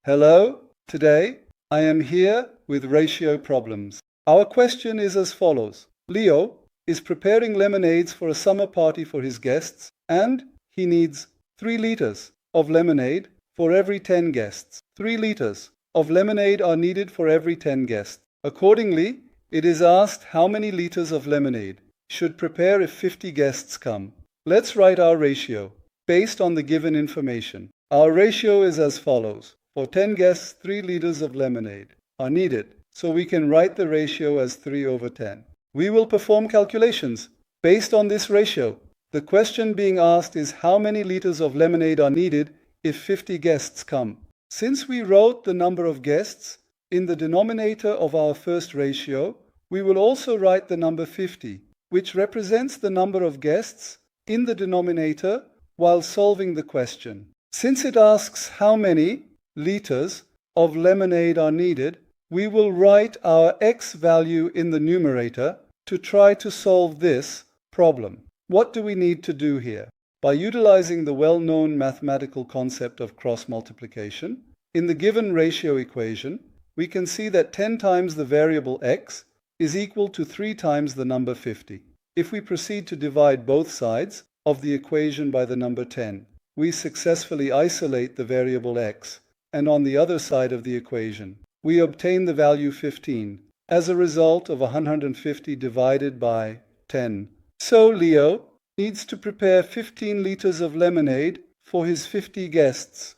Hello, today I am here with ratio problems. Our question is as follows. Leo is preparing lemonades for a summer party for his guests and he needs 3 liters of lemonade for every 10 guests. 3 liters of lemonade are needed for every 10 guests. Accordingly, it is asked how many liters of lemonade should prepare if 50 guests come. Let's write our ratio based on the given information. Our ratio is as follows. For 10 guests, 3 liters of lemonade are needed, so we can write the ratio as 3/10. We will perform calculations based on this ratio. The question being asked is how many liters of lemonade are needed if 50 guests come. Since we wrote the number of guests in the denominator of our first ratio, we will also write the number 50, which represents the number of guests in the denominator while solving the question. Since it asks how many liters of lemonade are needed, we will write our x value in the numerator to try to solve this problem. What do we need to do here? By utilizing the well-known mathematical concept of cross multiplication, in the given ratio equation, we can see that 10 times the variable x is equal to 3 times the number 50. If we proceed to divide both sides of the equation by the number 10, we successfully isolate the variable x, and on the other side of the equation, we obtain the value 15 as a result of 150 divided by 10. So Leo needs to prepare 15 liters of lemonade for his 50 guests.